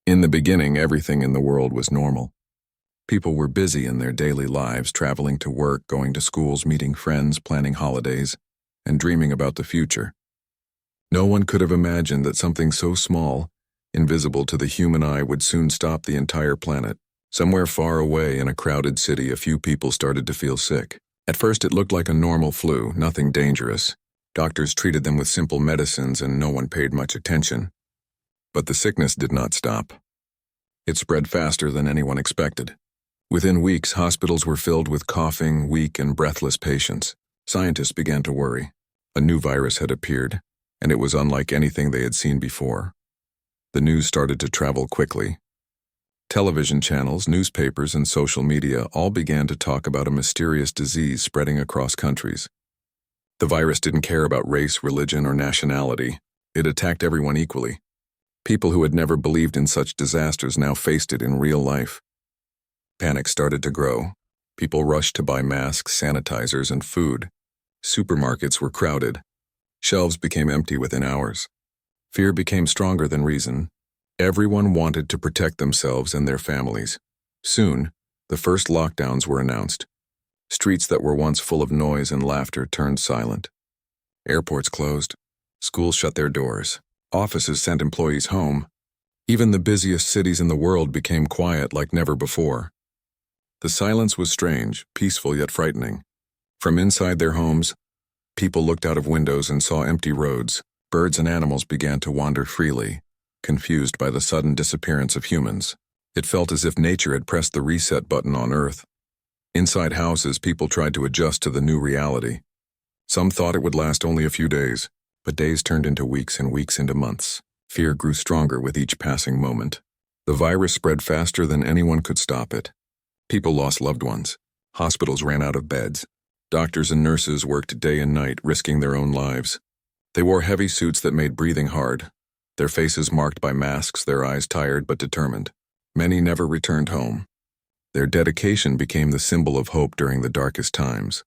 In the beginning, everything in the world was normal. People were busy in their daily lives, traveling to work, going to schools, meeting friends, planning holidays, and dreaming about the future. No one could have imagined that something so small, invisible to the human eye, would soon stop the entire planet. Somewhere far away in a crowded city, a few people started to feel sick. At first, it looked like a normal flu, nothing dangerous. Doctors treated them with simple medicines and no one paid much attention. But the sickness did not stop. It spread faster than anyone expected. Within weeks, hospitals were filled with coughing, weak, and breathless patients. Scientists began to worry. A new virus had appeared, and it was unlike anything they had seen before. The news started to travel quickly. Television channels, newspapers, and social media all began to talk about a mysterious disease spreading across countries. The virus didn't care about race, religion, or nationality. It attacked everyone equally. People who had never believed in such disasters now faced it in real life. Panic started to grow. People rushed to buy masks, sanitizers, and food. Supermarkets were crowded. Shelves became empty within hours. Fear became stronger than reason. Everyone wanted to protect themselves and their families. Soon, the first lockdowns were announced. Streets that were once full of noise and laughter turned silent. Airports closed. Schools shut their doors. Offices sent employees home. Even the busiest cities in the world became quiet like never before. The silence was strange, peaceful yet frightening. From inside their homes, people looked out of windows and saw empty roads. Birds and animals began to wander freely, confused by the sudden disappearance of humans. It felt as if nature had pressed the reset button on Earth. Inside houses, people tried to adjust to the new reality. Some thought it would last only a few days, but days turned into weeks and weeks into months. Fear grew stronger with each passing moment. The virus spread faster than anyone could stop it. People lost loved ones. Hospitals ran out of beds. Doctors and nurses worked day and night, risking their own lives. They wore heavy suits that made breathing hard, their faces marked by masks, their eyes tired but determined. Many never returned home. Their dedication became the symbol of hope during the darkest times.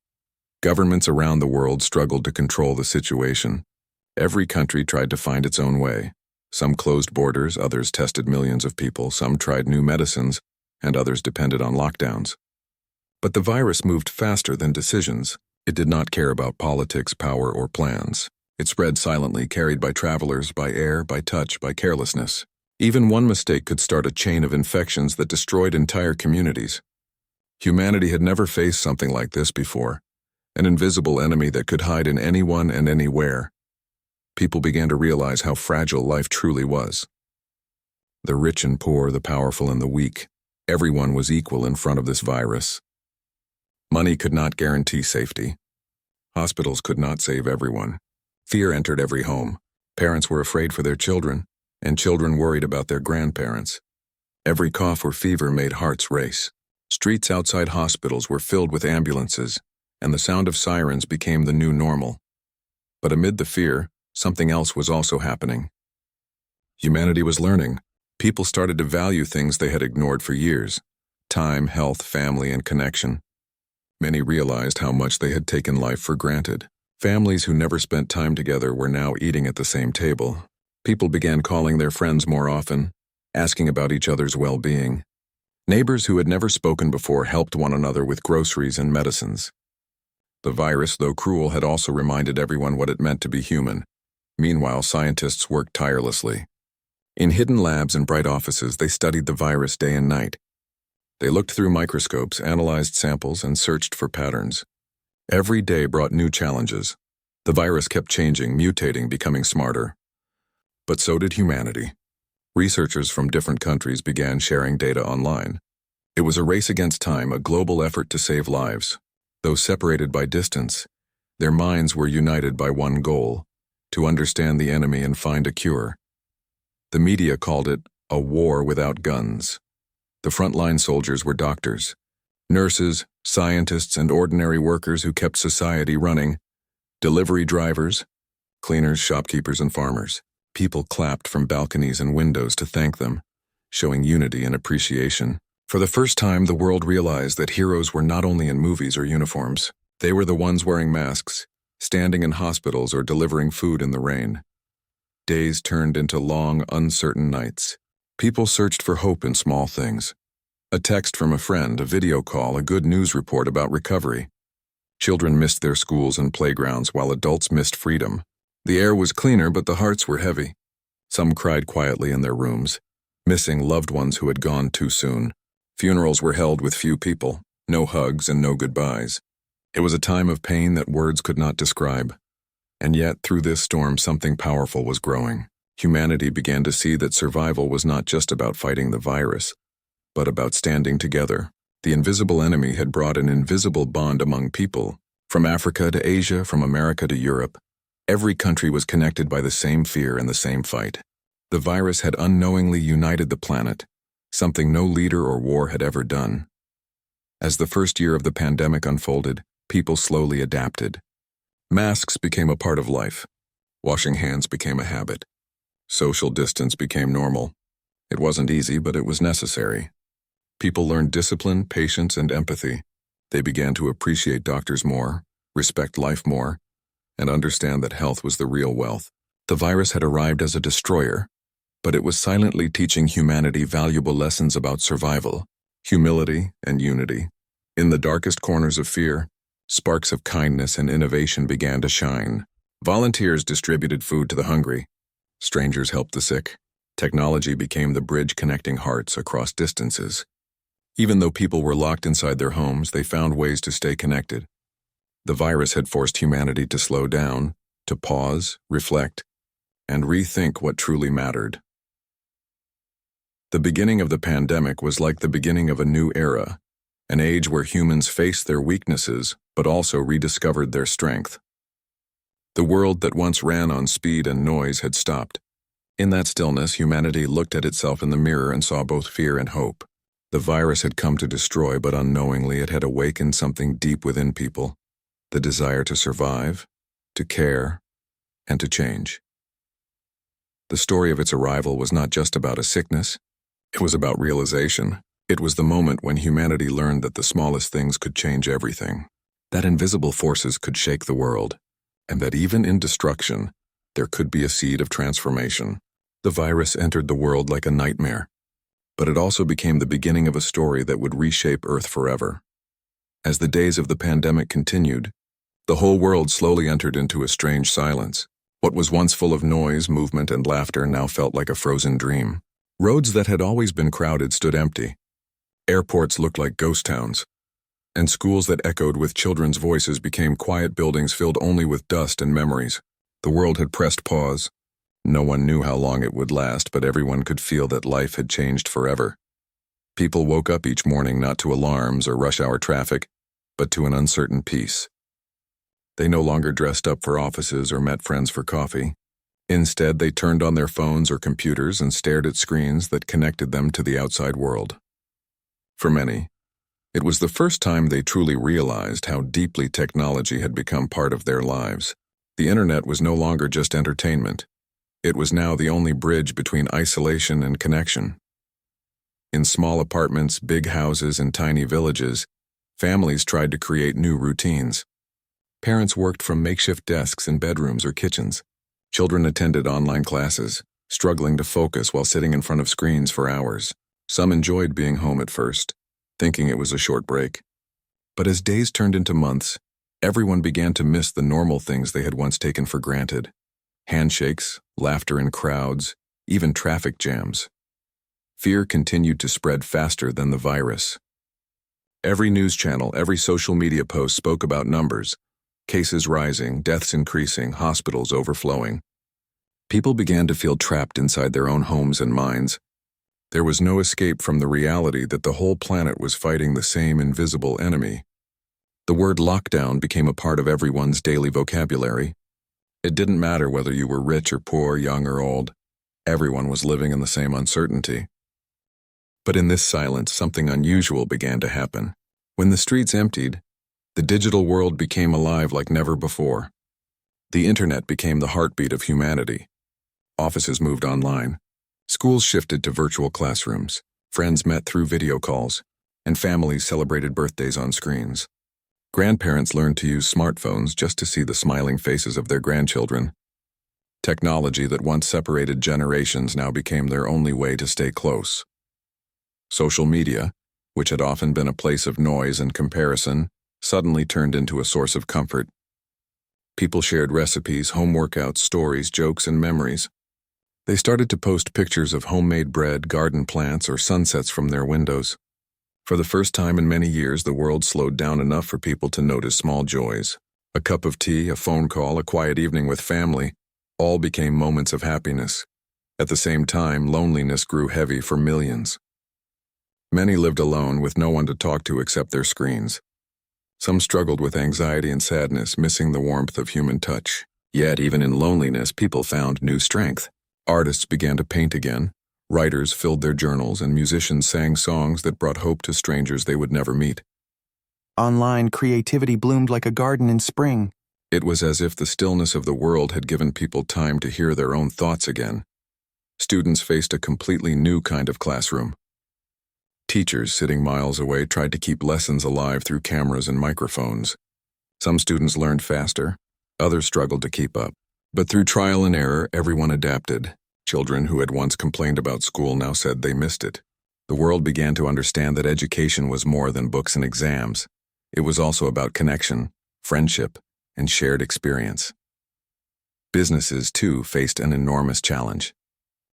Governments around the world struggled to control the situation. Every country tried to find its own way. Some closed borders, others tested millions of people, some tried new medicines, and others depended on lockdowns. But the virus moved faster than decisions. It did not care about politics, power, or plans. It spread silently, carried by travelers, by air, by touch, by carelessness. Even one mistake could start a chain of infections that destroyed entire communities. Humanity had never faced something like this before, an invisible enemy that could hide in anyone and anywhere. People began to realize how fragile life truly was. The rich and poor, the powerful and the weak, everyone was equal in front of this virus. Money could not guarantee safety. Hospitals could not save everyone. Fear entered every home. Parents were afraid for their children, and children worried about their grandparents. Every cough or fever made hearts race. Streets outside hospitals were filled with ambulances, and the sound of sirens became the new normal. But amid the fear, something else was also happening. Humanity was learning. People started to value things they had ignored for years: time, health, family, and connection. Many realized how much they had taken life for granted. Families who never spent time together were now eating at the same table. People began calling their friends more often, asking about each other's well-being. Neighbors who had never spoken before helped one another with groceries and medicines. The virus, though cruel, had also reminded everyone what it meant to be human. Meanwhile, scientists worked tirelessly. In hidden labs and bright offices, they studied the virus day and night. They looked through microscopes, analyzed samples, and searched for patterns. Every day brought new challenges. The virus kept changing, mutating, becoming smarter. But so did humanity. Researchers from different countries began sharing data online. It was a race against time, a global effort to save lives. Though separated by distance, their minds were united by one goal: to understand the enemy and find a cure. The media called it a war without guns. The frontline soldiers were doctors, nurses, scientists, and ordinary workers who kept society running. Delivery drivers, cleaners, shopkeepers, and farmers. People clapped from balconies and windows to thank them, showing unity and appreciation. For the first time, the world realized that heroes were not only in movies or uniforms. They were the ones wearing masks, standing in hospitals, or delivering food in the rain. Days turned into long, uncertain nights. People searched for hope in small things. A text from a friend, a video call, a good news report about recovery. Children missed their schools and playgrounds while adults missed freedom. The air was cleaner, but the hearts were heavy. Some cried quietly in their rooms, missing loved ones who had gone too soon. Funerals were held with few people, no hugs and no goodbyes. It was a time of pain that words could not describe. And yet, through this storm, something powerful was growing. Humanity began to see that survival was not just about fighting the virus, but about standing together. The invisible enemy had brought an invisible bond among people. From Africa to Asia, from America to Europe, every country was connected by the same fear and the same fight. The virus had unknowingly united the planet, something no leader or war had ever done. As the first year of the pandemic unfolded, people slowly adapted. Masks became a part of life. Washing hands became a habit. Social distance became normal. It wasn't easy, but it was necessary. People learned discipline, patience, and empathy. They began to appreciate doctors more, respect life more, and understand that health was the real wealth. The virus had arrived as a destroyer, but it was silently teaching humanity valuable lessons about survival, humility, and unity. In the darkest corners of fear, sparks of kindness and innovation began to shine. Volunteers distributed food to the hungry. Strangers helped the sick. Technology became the bridge connecting hearts across distances. Even though people were locked inside their homes, they found ways to stay connected. The virus had forced humanity to slow down, to pause, reflect, and rethink what truly mattered. The beginning of the pandemic was like the beginning of a new era, an age where humans faced their weaknesses but also rediscovered their strength. The world that once ran on speed and noise had stopped. In that stillness, humanity looked at itself in the mirror and saw both fear and hope. The virus had come to destroy, but unknowingly it had awakened something deep within people, the desire to survive, to care, and to change. The story of its arrival was not just about a sickness, it was about realization. It was the moment when humanity learned that the smallest things could change everything, that invisible forces could shake the world, and that even in destruction, there could be a seed of transformation. The virus entered the world like a nightmare, but it also became the beginning of a story that would reshape Earth forever. As the days of the pandemic continued, the whole world slowly entered into a strange silence. What was once full of noise, movement, and laughter now felt like a frozen dream. Roads that had always been crowded stood empty. Airports looked like ghost towns, and schools that echoed with children's voices became quiet buildings filled only with dust and memories. The world had pressed pause. No one knew how long it would last, but everyone could feel that life had changed forever. People woke up each morning not to alarms or rush hour traffic, but to an uncertain peace. They no longer dressed up for offices or met friends for coffee. Instead, they turned on their phones or computers and stared at screens that connected them to the outside world. For many, it was the first time they truly realized how deeply technology had become part of their lives. The internet was no longer just entertainment. It was now the only bridge between isolation and connection. In small apartments, big houses, and tiny villages, families tried to create new routines. Parents worked from makeshift desks in bedrooms or kitchens. Children attended online classes, struggling to focus while sitting in front of screens for hours. Some enjoyed being home at first, thinking it was a short break. But as days turned into months, everyone began to miss the normal things they had once taken for granted. Handshakes, laughter in crowds, even traffic jams. Fear continued to spread faster than the virus. Every news channel, every social media post spoke about numbers. Cases rising, deaths increasing, hospitals overflowing. People began to feel trapped inside their own homes and minds. There was no escape from the reality that the whole planet was fighting the same invisible enemy. The word lockdown became a part of everyone's daily vocabulary. It didn't matter whether you were rich or poor, young or old. Everyone was living in the same uncertainty. But in this silence, something unusual began to happen. When the streets emptied, the digital world became alive like never before. The internet became the heartbeat of humanity. Offices moved online. Schools shifted to virtual classrooms. Friends met through video calls, and families celebrated birthdays on screens. Grandparents learned to use smartphones just to see the smiling faces of their grandchildren. Technology that once separated generations now became their only way to stay close. Social media, which had often been a place of noise and comparison, suddenly turned into a source of comfort. People shared recipes, home workouts, stories, jokes, and memories. They started to post pictures of homemade bread, garden plants, or sunsets from their windows. For the first time in many years, the world slowed down enough for people to notice small joys. A cup of tea, a phone call, a quiet evening with family, all became moments of happiness. At the same time, loneliness grew heavy for millions. Many lived alone with no one to talk to except their screens. Some struggled with anxiety and sadness, missing the warmth of human touch. Yet, even in loneliness, people found new strength. Artists began to paint again. Writers filled their journals, and musicians sang songs that brought hope to strangers they would never meet. Online creativity bloomed like a garden in spring. It was as if the stillness of the world had given people time to hear their own thoughts again. Students faced a completely new kind of classroom. Teachers sitting miles away tried to keep lessons alive through cameras and microphones. Some students learned faster, others struggled to keep up. But through trial and error, everyone adapted. Children who had once complained about school now said they missed it. The world began to understand that education was more than books and exams. It was also about connection, friendship, and shared experience. Businesses, too, faced an enormous challenge.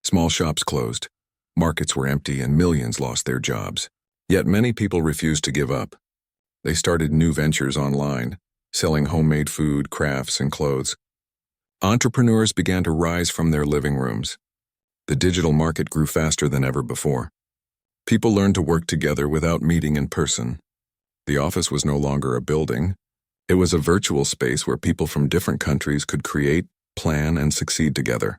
Small shops closed, markets were empty, and millions lost their jobs. Yet many people refused to give up. They started new ventures online, selling homemade food, crafts, and clothes. Entrepreneurs began to rise from their living rooms. The digital market grew faster than ever before. People learned to work together without meeting in person. The office was no longer a building. It was a virtual space where people from different countries could create, plan, and succeed together.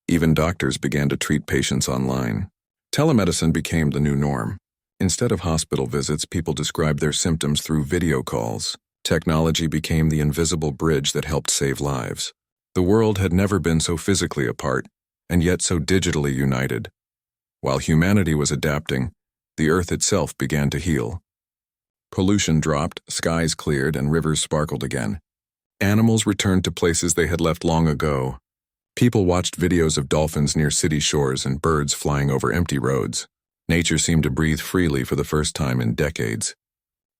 Even doctors began to treat patients online. Telemedicine became the new norm. Instead of hospital visits, people described their symptoms through video calls. Technology became the invisible bridge that helped save lives. The world had never been so physically apart, and yet so digitally united. While humanity was adapting, the Earth itself began to heal. Pollution dropped, skies cleared, and rivers sparkled again. Animals returned to places they had left long ago. People watched videos of dolphins near city shores and birds flying over empty roads. Nature seemed to breathe freely for the first time in decades.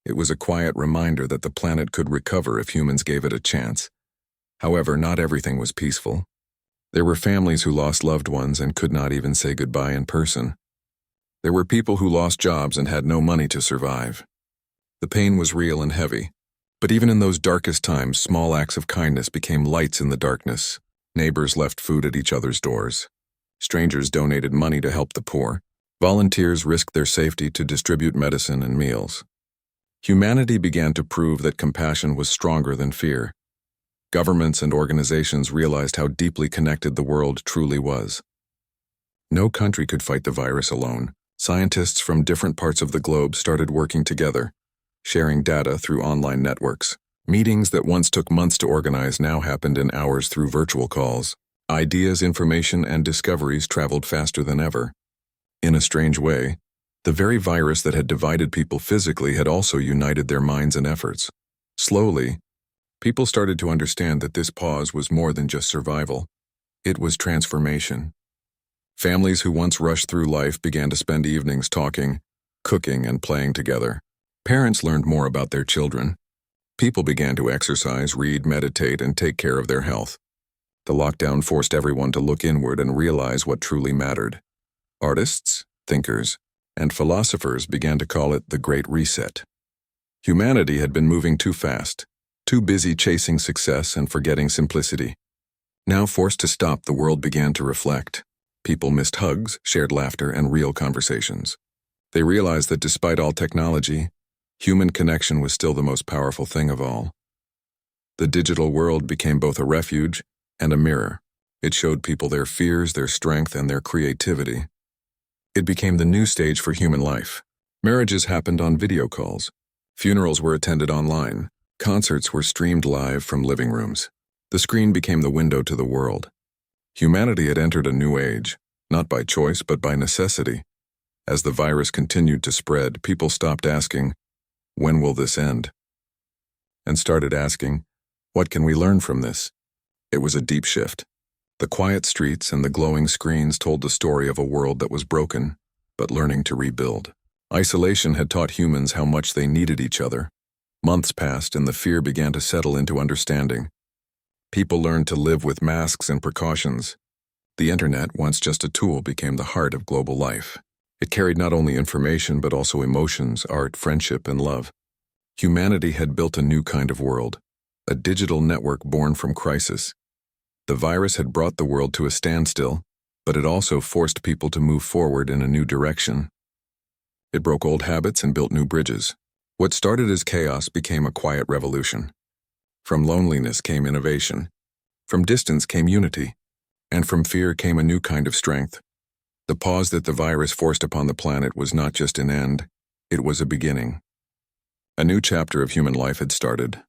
It was a quiet reminder that the planet could recover if humans gave it a chance. However, not everything was peaceful. There were families who lost loved ones and could not even say goodbye in person. There were people who lost jobs and had no money to survive. The pain was real and heavy. But even in those darkest times, small acts of kindness became lights in the darkness. Neighbors left food at each other's doors. Strangers donated money to help the poor. Volunteers risked their safety to distribute medicine and meals. Humanity began to prove that compassion was stronger than fear. Governments and organizations realized how deeply connected the world truly was. No country could fight the virus alone. Scientists from different parts of the globe started working together, sharing data through online networks. Meetings that once took months to organize now happened in hours through virtual calls. Ideas, information, and discoveries traveled faster than ever. In a strange way, the very virus that had divided people physically had also united their minds and efforts. Slowly, people started to understand that this pause was more than just survival. It was transformation. Families who once rushed through life began to spend evenings talking, cooking, and playing together. Parents learned more about their children. People began to exercise, read, meditate, and take care of their health. The lockdown forced everyone to look inward and realize what truly mattered. Artists, thinkers, and philosophers began to call it the Great Reset. Humanity had been moving too fast, too busy chasing success and forgetting simplicity. Now forced to stop, the world began to reflect. People missed hugs, shared laughter, and real conversations. They realized that despite all technology, human connection was still the most powerful thing of all. The digital world became both a refuge and a mirror. It showed people their fears, their strength, and their creativity. It became the new stage for human life. Marriages happened on video calls. Funerals were attended online. Concerts were streamed live from living rooms. The screen became the window to the world. Humanity had entered a new age, not by choice but by necessity. As the virus continued to spread, people stopped asking, "When will this end?" and started asking, "What can we learn from this?" It was a deep shift. The quiet streets and the glowing screens told the story of a world that was broken, but learning to rebuild. Isolation had taught humans how much they needed each other. Months passed and the fear began to settle into understanding. People learned to live with masks and precautions. The internet, once just a tool, became the heart of global life. It carried not only information but also emotions, art, friendship, and love. Humanity had built a new kind of world, a digital network born from crisis. The virus had brought the world to a standstill, but it also forced people to move forward in a new direction. It broke old habits and built new bridges. What started as chaos became a quiet revolution. From loneliness came innovation. From distance came unity. And from fear came a new kind of strength. The pause that the virus forced upon the planet was not just an end, it was a beginning. A new chapter of human life had started,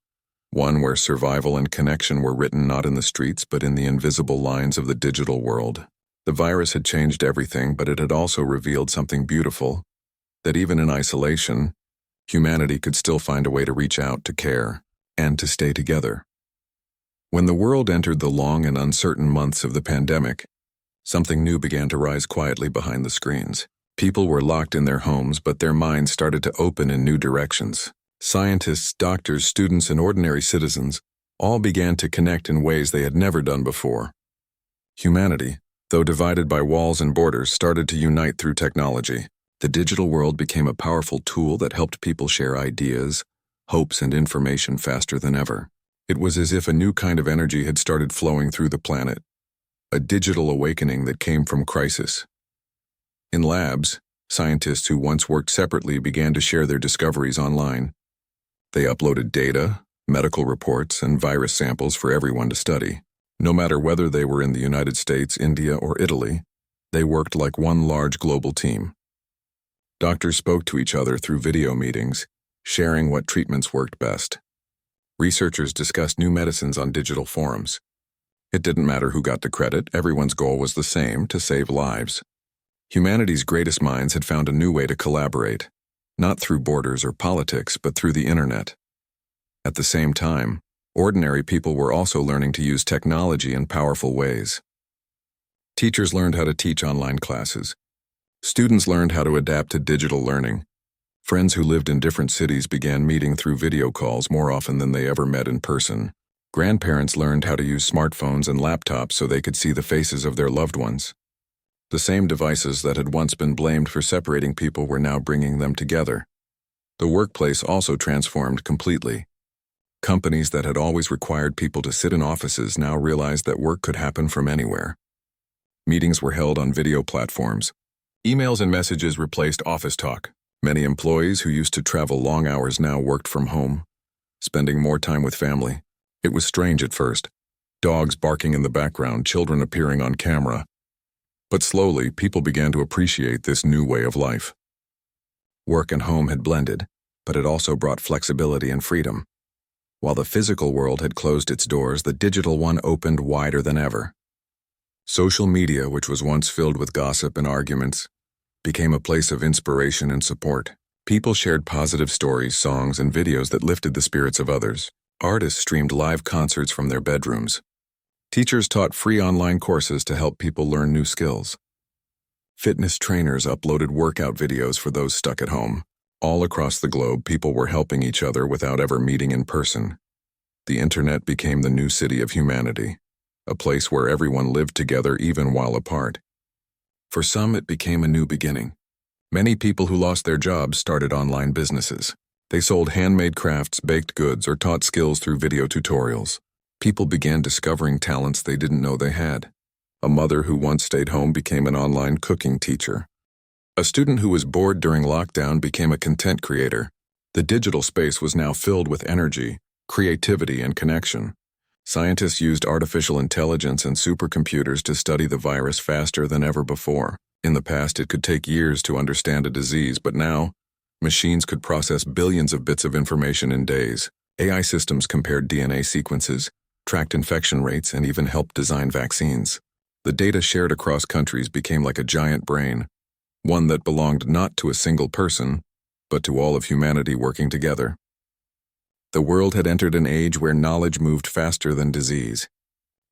one where survival and connection were written not in the streets but in the invisible lines of the digital world. The virus had changed everything, but it had also revealed something beautiful, that even in isolation, humanity could still find a way to reach out, to care, and to stay together. When the world entered the long and uncertain months of the pandemic, something new began to rise quietly behind the screens. People were locked in their homes, but their minds started to open in new directions. Scientists, doctors, students, and ordinary citizens all began to connect in ways they had never done before. Humanity, though divided by walls and borders, started to unite through technology. The digital world became a powerful tool that helped people share ideas, hopes, and information faster than ever. It was as if a new kind of energy had started flowing through the planet, a digital awakening that came from crisis. In labs, scientists who once worked separately began to share their discoveries online. They uploaded data, medical reports, and virus samples for everyone to study. No matter whether they were in the United States, India, or Italy, they worked like one large global team. Doctors spoke to each other through video meetings, sharing what treatments worked best. Researchers discussed new medicines on digital forums. It didn't matter who got the credit, everyone's goal was the same: to save lives. Humanity's greatest minds had found a new way to collaborate, not through borders or politics, but through the internet. At the same time, ordinary people were also learning to use technology in powerful ways. Teachers learned how to teach online classes. Students learned how to adapt to digital learning. Friends who lived in different cities began meeting through video calls more often than they ever met in person. Grandparents learned how to use smartphones and laptops so they could see the faces of their loved ones. The same devices that had once been blamed for separating people were now bringing them together. The workplace also transformed completely. Companies that had always required people to sit in offices now realized that work could happen from anywhere. Meetings were held on video platforms. Emails and messages replaced office talk. Many employees who used to travel long hours now worked from home, spending more time with family. It was strange at first. Dogs barking in the background, children appearing on camera. But slowly, people began to appreciate this new way of life. Work and home had blended, but it also brought flexibility and freedom. While the physical world had closed its doors, the digital one opened wider than ever. Social media, which was once filled with gossip and arguments, became a place of inspiration and support. People shared positive stories, songs, and videos that lifted the spirits of others. Artists streamed live concerts from their bedrooms. Teachers taught free online courses to help people learn new skills. Fitness trainers uploaded workout videos for those stuck at home. All across the globe, people were helping each other without ever meeting in person. The internet became the new city of humanity, a place where everyone lived together even while apart. For some, it became a new beginning. Many people who lost their jobs started online businesses. They sold handmade crafts, baked goods, or taught skills through video tutorials. People began discovering talents they didn't know they had. A mother who once stayed home became an online cooking teacher. A student who was bored during lockdown became a content creator. The digital space was now filled with energy, creativity, and connection. Scientists used artificial intelligence and supercomputers to study the virus faster than ever before. In the past, it could take years to understand a disease, but now, machines could process billions of bits of information in days. AI systems compared DNA sequences, tracked infection rates, and even helped design vaccines. The data shared across countries became like a giant brain, one that belonged not to a single person, but to all of humanity working together. The world had entered an age where knowledge moved faster than disease.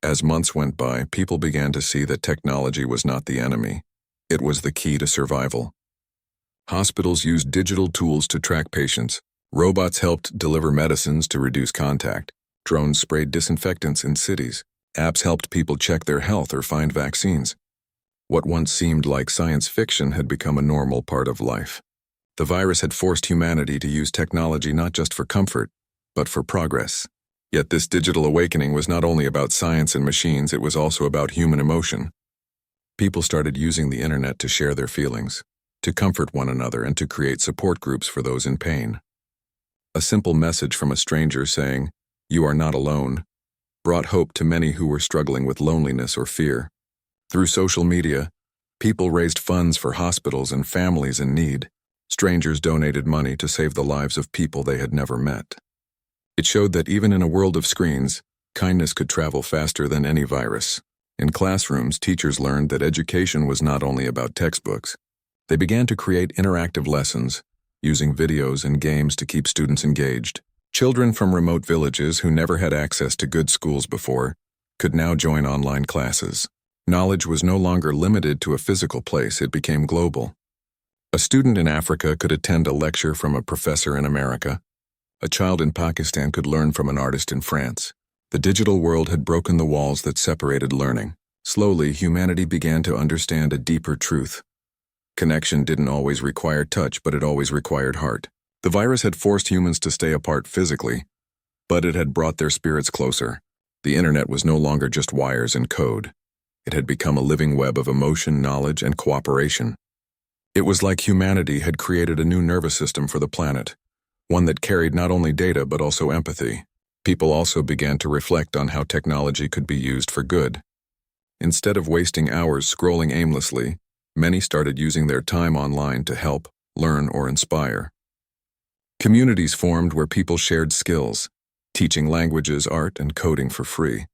As months went by, people began to see that technology was not the enemy. It was the key to survival. Hospitals used digital tools to track patients. Robots helped deliver medicines to reduce contact. Drones sprayed disinfectants in cities. Apps helped people check their health or find vaccines. What once seemed like science fiction had become a normal part of life. The virus had forced humanity to use technology not just for comfort, but for progress. Yet this digital awakening was not only about science and machines, it was also about human emotion. People started using the internet to share their feelings, to comfort one another, and to create support groups for those in pain. A simple message from a stranger saying, "You are not alone," brought hope to many who were struggling with loneliness or fear. Through social media, people raised funds for hospitals and families in need. Strangers donated money to save the lives of people they had never met. It showed that even in a world of screens, kindness could travel faster than any virus. In classrooms, teachers learned that education was not only about textbooks. They began to create interactive lessons, using videos and games to keep students engaged. Children from remote villages who never had access to good schools before could now join online classes. Knowledge was no longer limited to a physical place, it became global. A student in Africa could attend a lecture from a professor in America. A child in Pakistan could learn from an artist in France. The digital world had broken the walls that separated learning. Slowly, humanity began to understand a deeper truth. Connection didn't always require touch, but it always required heart. The virus had forced humans to stay apart physically, but it had brought their spirits closer. The internet was no longer just wires and code. It had become a living web of emotion, knowledge, and cooperation. It was like humanity had created a new nervous system for the planet, one that carried not only data but also empathy. People also began to reflect on how technology could be used for good. Instead of wasting hours scrolling aimlessly, many started using their time online to help, learn, or inspire. Communities formed where people shared skills, teaching languages, art, and coding for free.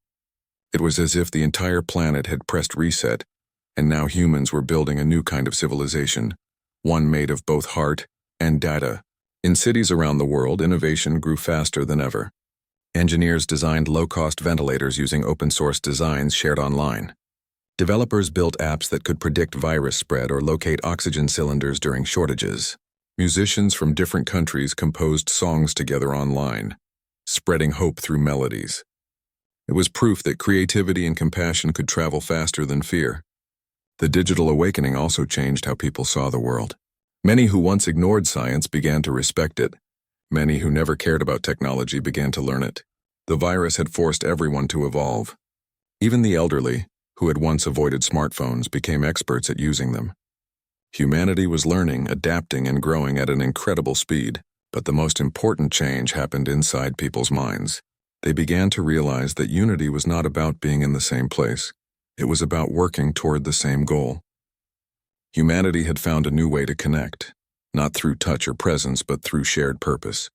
It was as if the entire planet had pressed reset, and now humans were building a new kind of civilization, one made of both heart and data. In cities around the world, innovation grew faster than ever. Engineers designed low-cost ventilators using open-source designs shared online. Developers built apps that could predict virus spread or locate oxygen cylinders during shortages. Musicians from different countries composed songs together online, spreading hope through melodies. It was proof that creativity and compassion could travel faster than fear. The digital awakening also changed how people saw the world. Many who once ignored science began to respect it. Many who never cared about technology began to learn it. The virus had forced everyone to evolve. Even the elderly, who had once avoided smartphones, became experts at using them. Humanity was learning, adapting, and growing at an incredible speed, but the most important change happened inside people's minds. They began to realize that unity was not about being in the same place. It was about working toward the same goal. Humanity had found a new way to connect, not through touch or presence, but through shared purpose.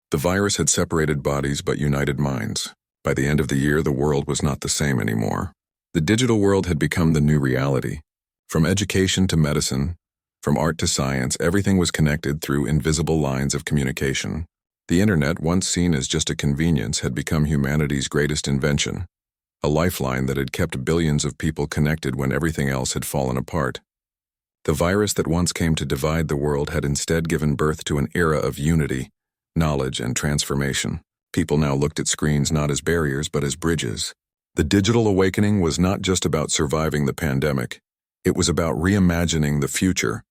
The virus had separated bodies but united minds. By the end of the year, the world was not the same anymore. The digital world had become the new reality. From education to medicine, from art to science, everything was connected through invisible lines of communication. The internet, once seen as just a convenience, had become humanity's greatest invention, a lifeline that had kept billions of people connected when everything else had fallen apart. The virus that once came to divide the world had instead given birth to an era of unity, knowledge, and transformation. People now looked at screens not as barriers but as bridges. The digital awakening was not just about surviving the pandemic. It was about reimagining the future.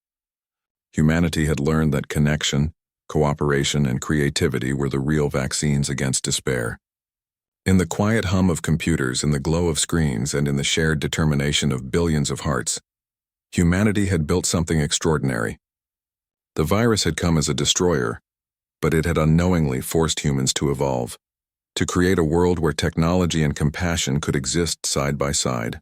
Humanity had learned that connection, cooperation, and creativity were the real vaccines against despair. In the quiet hum of computers, in the glow of screens, and in the shared determination of billions of hearts, humanity had built something extraordinary. The virus had come as a destroyer, but it had unknowingly forced humans to evolve, to create a world where technology and compassion could exist side by side.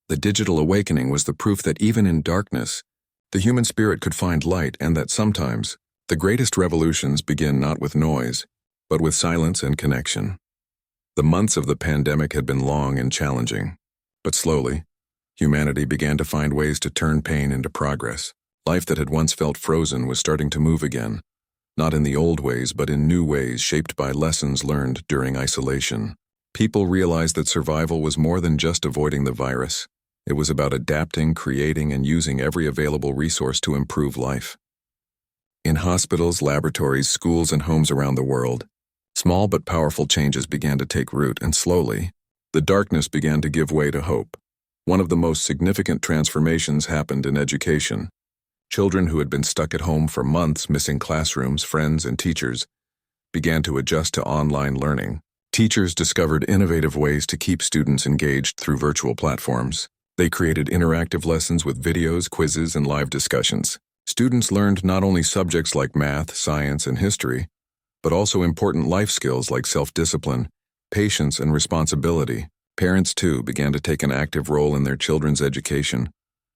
The digital awakening was the proof that even in darkness, the human spirit could find light, and that sometimes the greatest revolutions begin not with noise, but with silence and connection. The months of the pandemic had been long and challenging, but slowly, humanity began to find ways to turn pain into progress. Life that had once felt frozen was starting to move again, not in the old ways but in new ways shaped by lessons learned during isolation. People realized that survival was more than just avoiding the virus. It was about adapting, creating, and using every available resource to improve life. In hospitals, laboratories, schools, and homes around the world, small but powerful changes began to take root, and slowly, the darkness began to give way to hope. One of the most significant transformations happened in education. Children who had been stuck at home for months, missing classrooms, friends, and teachers, began to adjust to online learning. Teachers discovered innovative ways to keep students engaged through virtual platforms. They created interactive lessons with videos, quizzes, and live discussions. Students learned not only subjects like math, science, and history, but also important life skills like self-discipline, patience, and responsibility. Parents, too, began to take an active role in their children's education,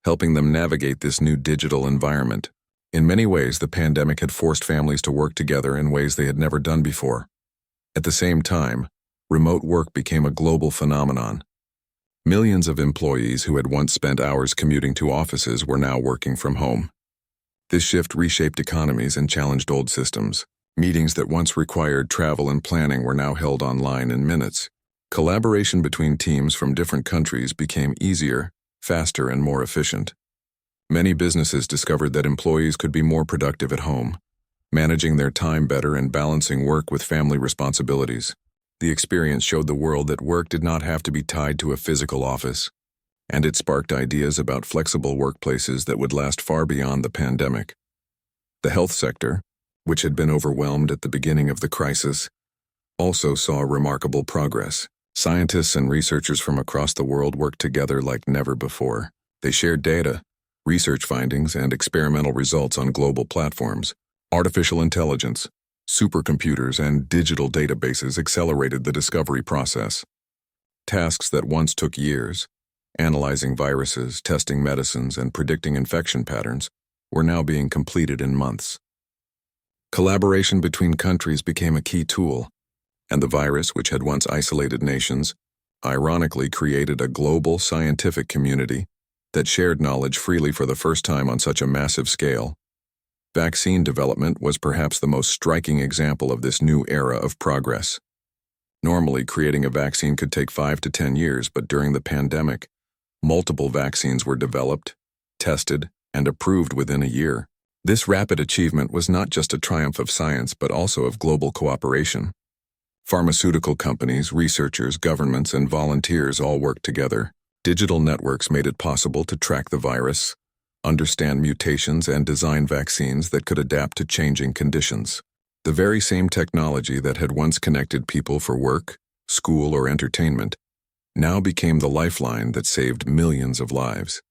helping them navigate this new digital environment. In many ways, the pandemic had forced families to work together in ways they had never done before. At the same time, remote work became a global phenomenon. Millions of employees who had once spent hours commuting to offices were now working from home. This shift reshaped economies and challenged old systems. Meetings that once required travel and planning were now held online in minutes. Collaboration between teams from different countries became easier, faster, and more efficient. Many businesses discovered that employees could be more productive at home, managing their time better and balancing work with family responsibilities. The experience showed the world that work did not have to be tied to a physical office, and it sparked ideas about flexible workplaces that would last far beyond the pandemic. The health sector, which had been overwhelmed at the beginning of the crisis, also saw remarkable progress. Scientists and researchers from across the world worked together like never before. They shared data, research findings, and experimental results on global platforms. Artificial intelligence, supercomputers, and digital databases accelerated the discovery process. Tasks that once took years, analyzing viruses, testing medicines, and predicting infection patterns, were now being completed in months. Collaboration between countries became a key tool, and the virus, which had once isolated nations, ironically created a global scientific community that shared knowledge freely for the first time on such a massive scale. Vaccine development was perhaps the most striking example of this new era of progress. Normally, creating a vaccine could take 5 to 10 years, but during the pandemic, multiple vaccines were developed, tested, and approved within a year. This rapid achievement was not just a triumph of science, but also of global cooperation. Pharmaceutical companies, researchers, governments, and volunteers all worked together. Digital networks made it possible to track the virus, understand mutations, and design vaccines that could adapt to changing conditions. The very same technology that had once connected people for work, school, or entertainment now became the lifeline that saved millions of lives.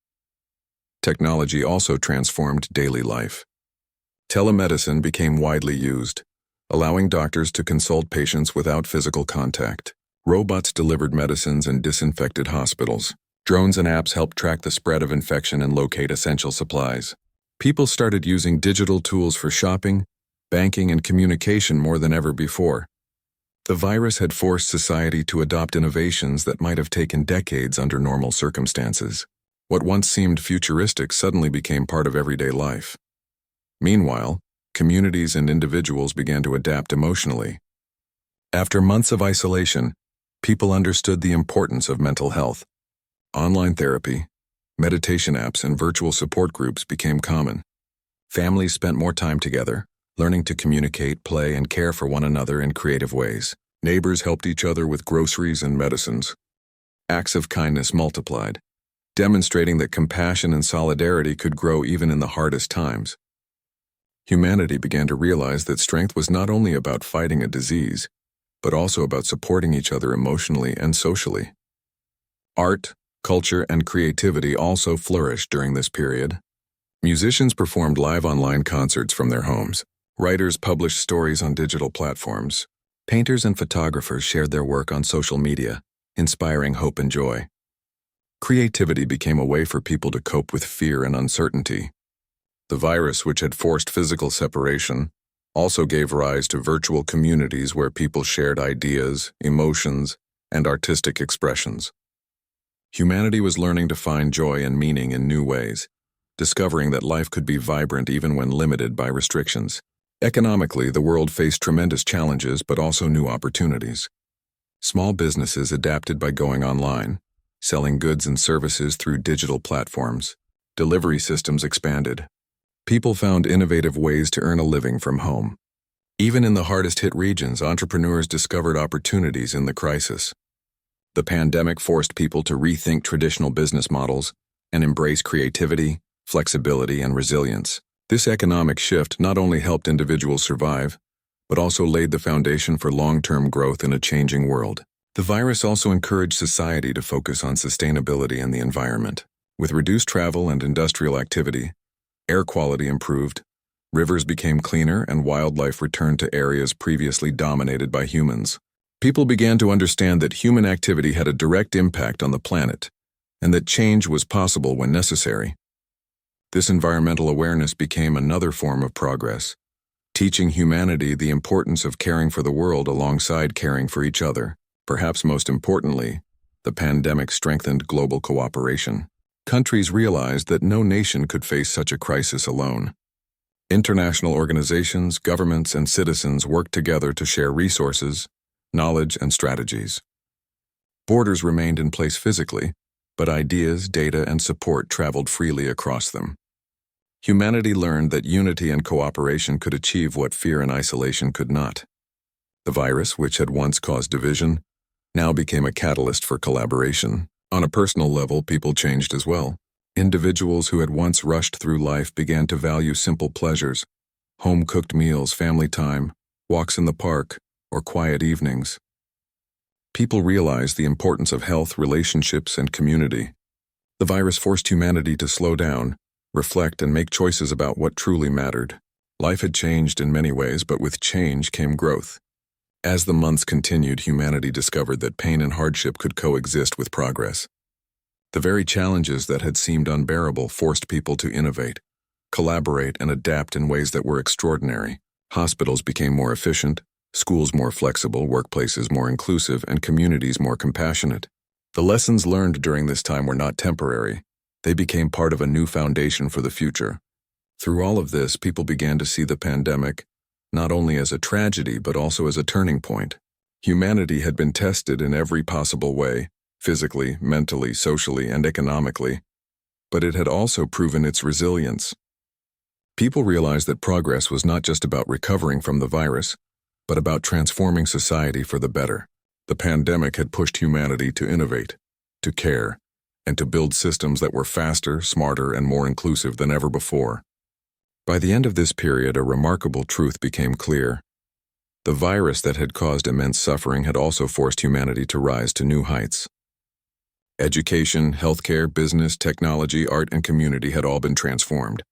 Technology also transformed daily life. Telemedicine became widely used, allowing doctors to consult patients without physical contact. Robots delivered medicines and disinfected hospitals. Drones and apps helped track the spread of infection and locate essential supplies. People started using digital tools for shopping, banking, and communication more than ever before. The virus had forced society to adopt innovations that might have taken decades under normal circumstances. What once seemed futuristic suddenly became part of everyday life. Meanwhile, communities and individuals began to adapt emotionally. After months of isolation, people understood the importance of mental health. Online therapy, meditation apps, and virtual support groups became common. Families spent more time together, learning to communicate, play, and care for one another in creative ways. Neighbors helped each other with groceries and medicines. Acts of kindness multiplied, demonstrating that compassion and solidarity could grow even in the hardest times. Humanity began to realize that strength was not only about fighting a disease, but also about supporting each other emotionally and socially. Art, culture, and creativity also flourished during this period. Musicians performed live online concerts from their homes. Writers published stories on digital platforms. Painters and photographers shared their work on social media, inspiring hope and joy. Creativity became a way for people to cope with fear and uncertainty. The virus, which had forced physical separation, also gave rise to virtual communities where people shared ideas, emotions, and artistic expressions. Humanity was learning to find joy and meaning in new ways, discovering that life could be vibrant even when limited by restrictions. Economically, the world faced tremendous challenges but also new opportunities. Small businesses adapted by going online, selling goods and services through digital platforms. Delivery systems expanded. People found innovative ways to earn a living from home. Even in the hardest-hit regions, entrepreneurs discovered opportunities in the crisis. The pandemic forced people to rethink traditional business models and embrace creativity, flexibility, and resilience. This economic shift not only helped individuals survive, but also laid the foundation for long-term growth in a changing world. The virus also encouraged society to focus on sustainability and the environment. With reduced travel and industrial activity, air quality improved, rivers became cleaner, and wildlife returned to areas previously dominated by humans. People began to understand that human activity had a direct impact on the planet, and that change was possible when necessary. This environmental awareness became another form of progress, teaching humanity the importance of caring for the world alongside caring for each other. Perhaps most importantly, the pandemic strengthened global cooperation. Countries realized that no nation could face such a crisis alone. International organizations, governments, and citizens worked together to share resources, knowledge, and strategies. Borders remained in place physically, but ideas, data, and support traveled freely across them. Humanity learned that unity and cooperation could achieve what fear and isolation could not. The virus, which had once caused division, now became a catalyst for collaboration. On a personal level, people changed as well. Individuals who had once rushed through life began to value simple pleasures, home-cooked meals, family time, walks in the park, or quiet evenings. People realized the importance of health, relationships, and community. The virus forced humanity to slow down, reflect, and make choices about what truly mattered. Life had changed in many ways, but with change came growth. As the months continued, humanity discovered that pain and hardship could coexist with progress. The very challenges that had seemed unbearable forced people to innovate, collaborate, and adapt in ways that were extraordinary. Hospitals became more efficient, schools more flexible, workplaces more inclusive, and communities more compassionate. The lessons learned during this time were not temporary. They became part of a new foundation for the future. Through all of this, people began to see the pandemic not only as a tragedy but also as a turning point. Humanity had been tested in every possible way, physically, mentally, socially, and economically, but it had also proven its resilience. People realized that progress was not just about recovering from the virus, but about transforming society for the better. The pandemic had pushed humanity to innovate, to care, and to build systems that were faster, smarter, and more inclusive than ever before. By the end of this period, a remarkable truth became clear. The virus that had caused immense suffering had also forced humanity to rise to new heights. Education, healthcare, business, technology, art, and community had all been transformed.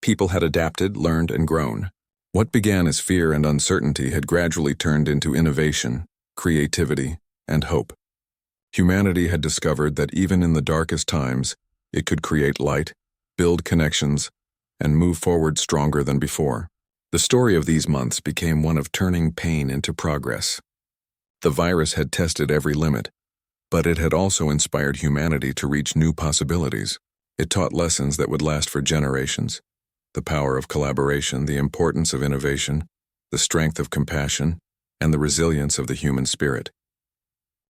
People had adapted, learned, and grown. What began as fear and uncertainty had gradually turned into innovation, creativity, and hope. Humanity had discovered that even in the darkest times, it could create light, build connections, and move forward stronger than before. The story of these months became one of turning pain into progress. The virus had tested every limit, but it had also inspired humanity to reach new possibilities. It taught lessons that would last for generations: the power of collaboration, the importance of innovation, the strength of compassion, and the resilience of the human spirit.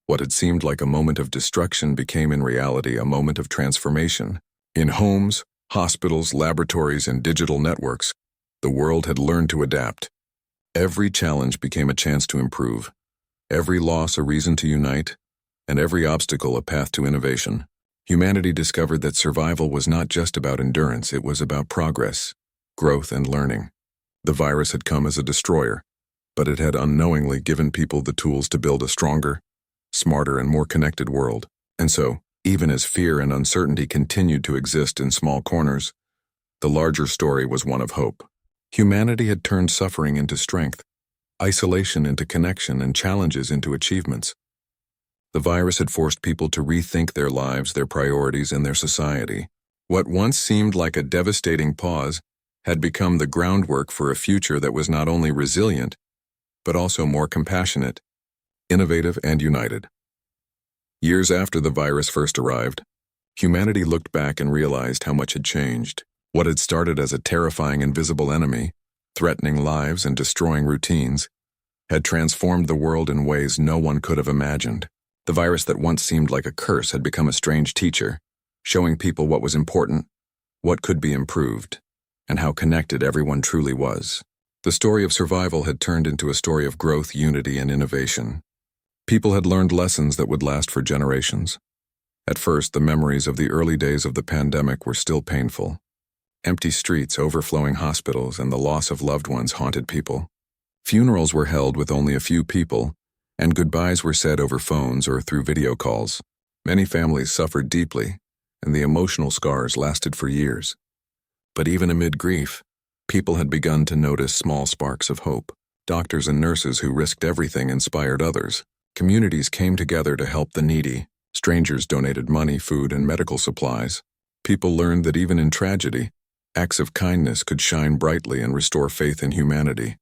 What had seemed like a moment of destruction became in reality a moment of transformation. In homes, hospitals, laboratories, and digital networks, the world had learned to adapt. Every challenge became a chance to improve, every loss a reason to unite, and every obstacle a path to innovation. Humanity discovered that survival was not just about endurance, it was about progress, growth, and learning. The virus had come as a destroyer, but it had unknowingly given people the tools to build a stronger, smarter, and more connected world. And so, even as fear and uncertainty continued to exist in small corners, the larger story was one of hope. Humanity had turned suffering into strength, isolation into connection, and challenges into achievements. The virus had forced people to rethink their lives, their priorities, and their society. What once seemed like a devastating pause had become the groundwork for a future that was not only resilient, but also more compassionate, innovative, and united. Years after the virus first arrived, humanity looked back and realized how much had changed. What had started as a terrifying invisible enemy, threatening lives and destroying routines, had transformed the world in ways no one could have imagined. The virus that once seemed like a curse had become a strange teacher, showing people what was important, what could be improved, and how connected everyone truly was. The story of survival had turned into a story of growth, unity, and innovation. People had learned lessons that would last for generations. At first, the memories of the early days of the pandemic were still painful. Empty streets, overflowing hospitals, and the loss of loved ones haunted people. Funerals were held with only a few people, and goodbyes were said over phones or through video calls. Many families suffered deeply, and the emotional scars lasted for years. But even amid grief, people had begun to notice small sparks of hope. Doctors and nurses who risked everything inspired others. Communities came together to help the needy. Strangers donated money, food, and medical supplies. People learned that even in tragedy, acts of kindness could shine brightly and restore faith in humanity.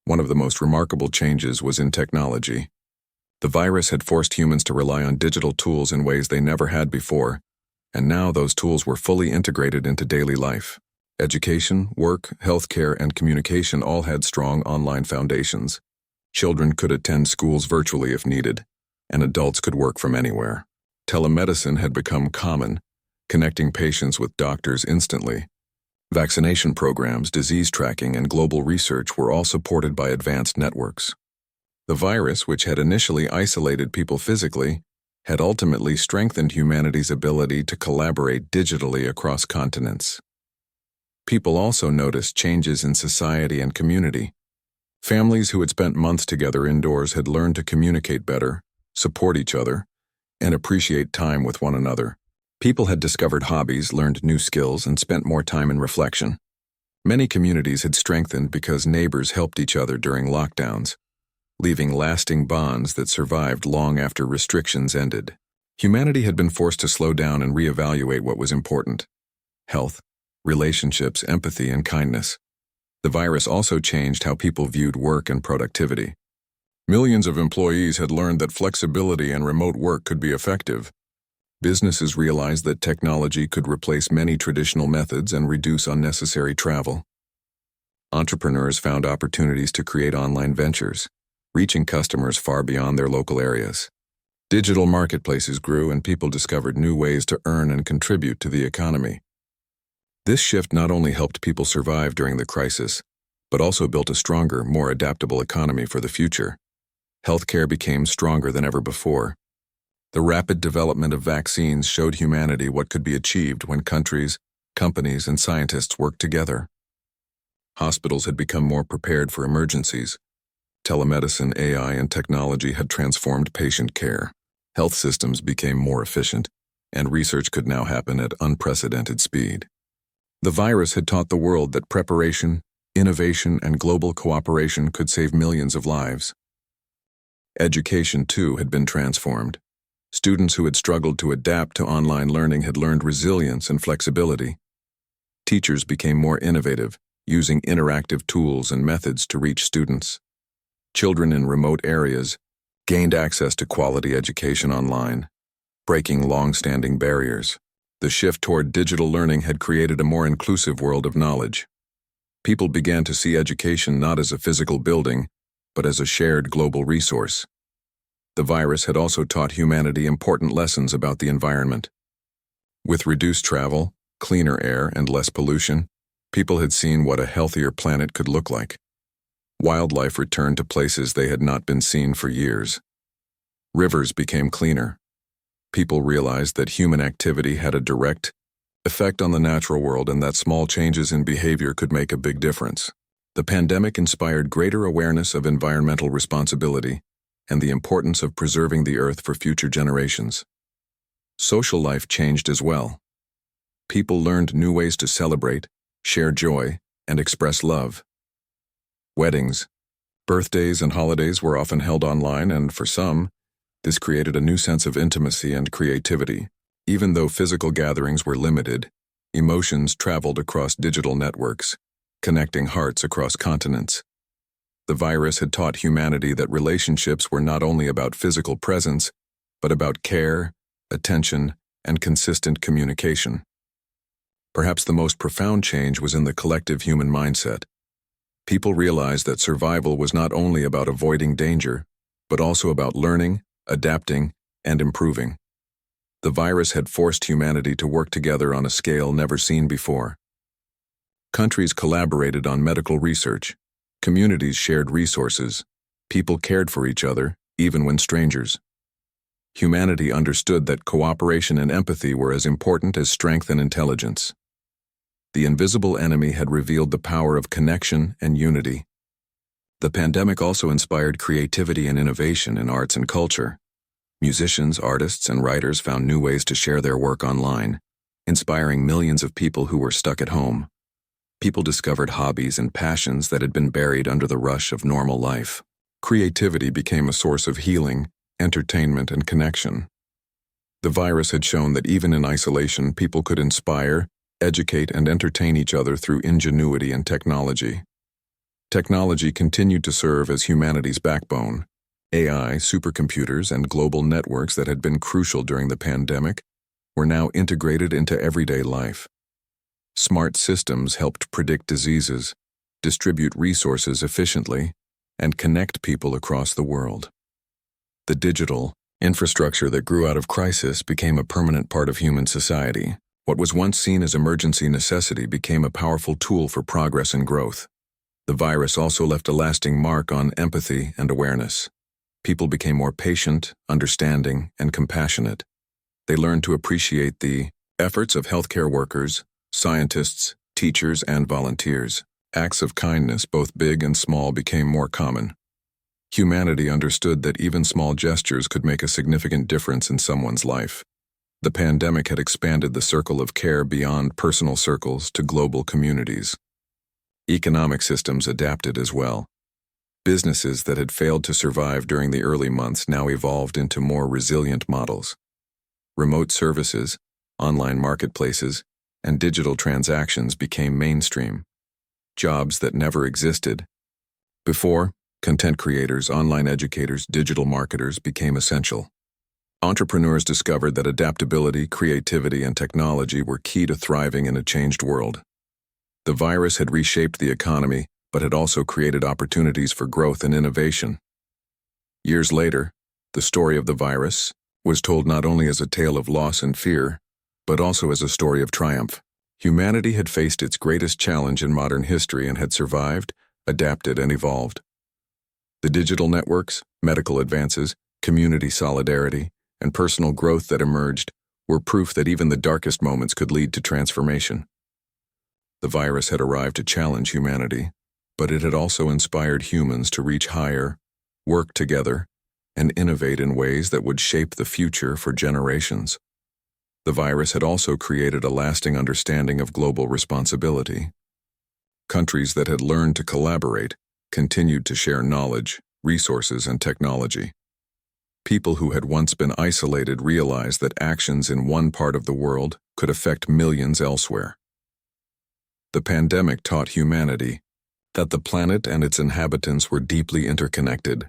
One of the most remarkable changes was in technology. The virus had forced humans to rely on digital tools in ways they never had before, and now those tools were fully integrated into daily life. Education, work, healthcare, and communication all had strong online foundations. Children could attend schools virtually if needed, and adults could work from anywhere. Telemedicine had become common, connecting patients with doctors instantly. Vaccination programs, disease tracking, and global research were all supported by advanced networks. The virus, which had initially isolated people physically, had ultimately strengthened humanity's ability to collaborate digitally across continents. People also noticed changes in society and community. Families who had spent months together indoors had learned to communicate better, support each other, and appreciate time with one another. People had discovered hobbies, learned new skills, and spent more time in reflection. Many communities had strengthened because neighbors helped each other during lockdowns, leaving lasting bonds that survived long after restrictions ended. Humanity had been forced to slow down and reevaluate what was important: health, relationships, empathy, and kindness. The virus also changed how people viewed work and productivity. Millions of employees had learned that flexibility and remote work could be effective. Businesses realized that technology could replace many traditional methods and reduce unnecessary travel. Entrepreneurs found opportunities to create online ventures, reaching customers far beyond their local areas. Digital marketplaces grew, and people discovered new ways to earn and contribute to the economy. This shift not only helped people survive during the crisis, but also built a stronger, more adaptable economy for the future. Healthcare became stronger than ever before. The rapid development of vaccines showed humanity what could be achieved when countries, companies, and scientists worked together. Hospitals had become more prepared for emergencies. Telemedicine, AI, and technology had transformed patient care. Health systems became more efficient, and research could now happen at unprecedented speed. The virus had taught the world that preparation, innovation, and global cooperation could save millions of lives. Education, too, had been transformed. Students who had struggled to adapt to online learning had learned resilience and flexibility. Teachers became more innovative, using interactive tools and methods to reach students. Children in remote areas gained access to quality education online, breaking long-standing barriers. The shift toward digital learning had created a more inclusive world of knowledge. People began to see education not as a physical building, but as a shared global resource. The virus had also taught humanity important lessons about the environment. With reduced travel, cleaner air, and less pollution, people had seen what a healthier planet could look like. Wildlife returned to places they had not been seen for years. Rivers became cleaner. People realized that human activity had a direct effect on the natural world and that small changes in behavior could make a big difference. The pandemic inspired greater awareness of environmental responsibility and the importance of preserving the Earth for future generations. Social life changed as well. People learned new ways to celebrate, share joy, and express love. Weddings, birthdays, and holidays were often held online, and for some, this created a new sense of intimacy and creativity. Even though physical gatherings were limited, emotions traveled across digital networks, connecting hearts across continents. The virus had taught humanity that relationships were not only about physical presence, but about care, attention, and consistent communication. Perhaps the most profound change was in the collective human mindset. People realized that survival was not only about avoiding danger, but also about learning, adapting, and improving. The virus had forced humanity to work together on a scale never seen before. Countries collaborated on medical research, communities shared resources, people cared for each other, even when strangers. Humanity understood that cooperation and empathy were as important as strength and intelligence. The invisible enemy had revealed the power of connection and unity. The pandemic also inspired creativity and innovation in arts and culture. Musicians, artists, and writers found new ways to share their work online, inspiring millions of people who were stuck at home. People discovered hobbies and passions that had been buried under the rush of normal life. Creativity became a source of healing, entertainment, and connection. The virus had shown that even in isolation, people could inspire, educate, and entertain each other through ingenuity and technology. Technology continued to serve as humanity's backbone. AI, supercomputers, and global networks that had been crucial during the pandemic were now integrated into everyday life. Smart systems helped predict diseases, distribute resources efficiently, and connect people across the world. The digital infrastructure that grew out of crisis became a permanent part of human society. What was once seen as emergency necessity became a powerful tool for progress and growth. The virus also left a lasting mark on empathy and awareness. People became more patient, understanding, and compassionate. They learned to appreciate the efforts of healthcare workers, scientists, teachers, and volunteers. Acts of kindness, both big and small, became more common. Humanity understood that even small gestures could make a significant difference in someone's life. The pandemic had expanded the circle of care beyond personal circles to global communities. Economic systems adapted as well. Businesses that had failed to survive during the early months now evolved into more resilient models. Remote services, online marketplaces, and digital transactions became mainstream. Jobs that never existed before, content creators, online educators, digital marketers became essential. Entrepreneurs discovered that adaptability, creativity, and technology were key to thriving in a changed world. The virus had reshaped the economy, but had also created opportunities for growth and innovation. Years later, the story of the virus was told not only as a tale of loss and fear, but also as a story of triumph. Humanity had faced its greatest challenge in modern history and had survived, adapted, and evolved. The digital networks, medical advances, community solidarity, and personal growth that emerged were proof that even the darkest moments could lead to transformation. The virus had arrived to challenge humanity, but it had also inspired humans to reach higher, work together, and innovate in ways that would shape the future for generations. The virus had also created a lasting understanding of global responsibility. Countries that had learned to collaborate continued to share knowledge, resources, and technology. People who had once been isolated realized that actions in one part of the world could affect millions elsewhere. The pandemic taught humanity that the planet and its inhabitants were deeply interconnected,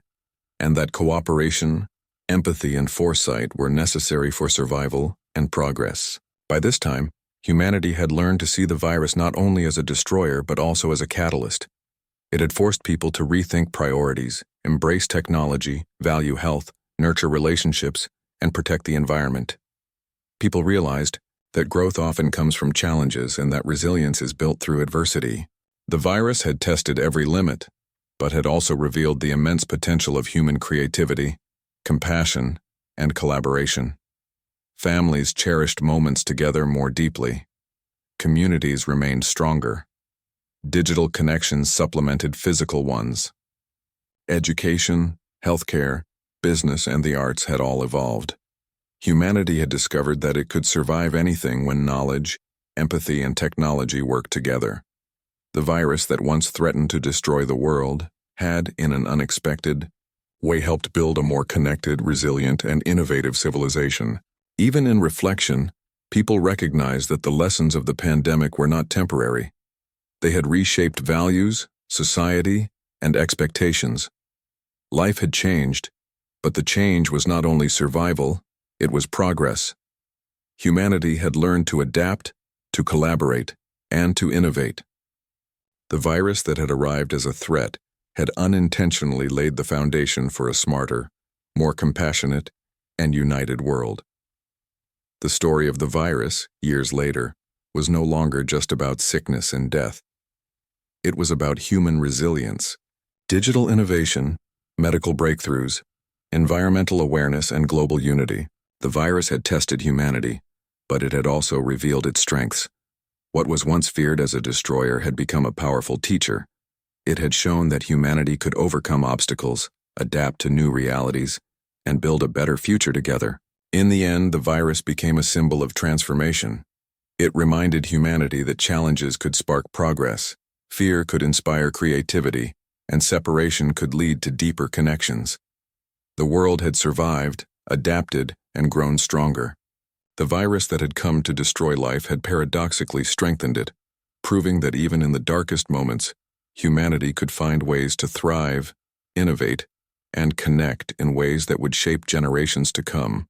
and that cooperation, empathy, and foresight were necessary for survival and progress. By this time, humanity had learned to see the virus not only as a destroyer but also as a catalyst. It had forced people to rethink priorities, embrace technology, value health, nurture relationships, and protect the environment. People realized that growth often comes from challenges and that resilience is built through adversity. The virus had tested every limit, but had also revealed the immense potential of human creativity, compassion, and collaboration. Families cherished moments together more deeply. Communities remained stronger. Digital connections supplemented physical ones. Education, healthcare, business, and the arts had all evolved. Humanity had discovered that it could survive anything when knowledge, empathy, and technology worked together. The virus that once threatened to destroy the world had, in an unexpected way, helped build a more connected, resilient, and innovative civilization. Even in reflection, people recognized that the lessons of the pandemic were not temporary. They had reshaped values, society, and expectations. Life had changed, but the change was not only survival, it was progress. Humanity had learned to adapt, to collaborate, and to innovate. The virus that had arrived as a threat had unintentionally laid the foundation for a smarter, more compassionate, and united world. The story of the virus, years later, was no longer just about sickness and death. It was about human resilience, digital innovation, medical breakthroughs, environmental awareness, and global unity. The virus had tested humanity, but it had also revealed its strengths. What was once feared as a destroyer had become a powerful teacher. It had shown that humanity could overcome obstacles, adapt to new realities, and build a better future together. In the end, the virus became a symbol of transformation. It reminded humanity that challenges could spark progress, fear could inspire creativity, and separation could lead to deeper connections. The world had survived, adapted, and grown stronger. The virus that had come to destroy life had paradoxically strengthened it, proving that even in the darkest moments, humanity could find ways to thrive, innovate, and connect in ways that would shape generations to come.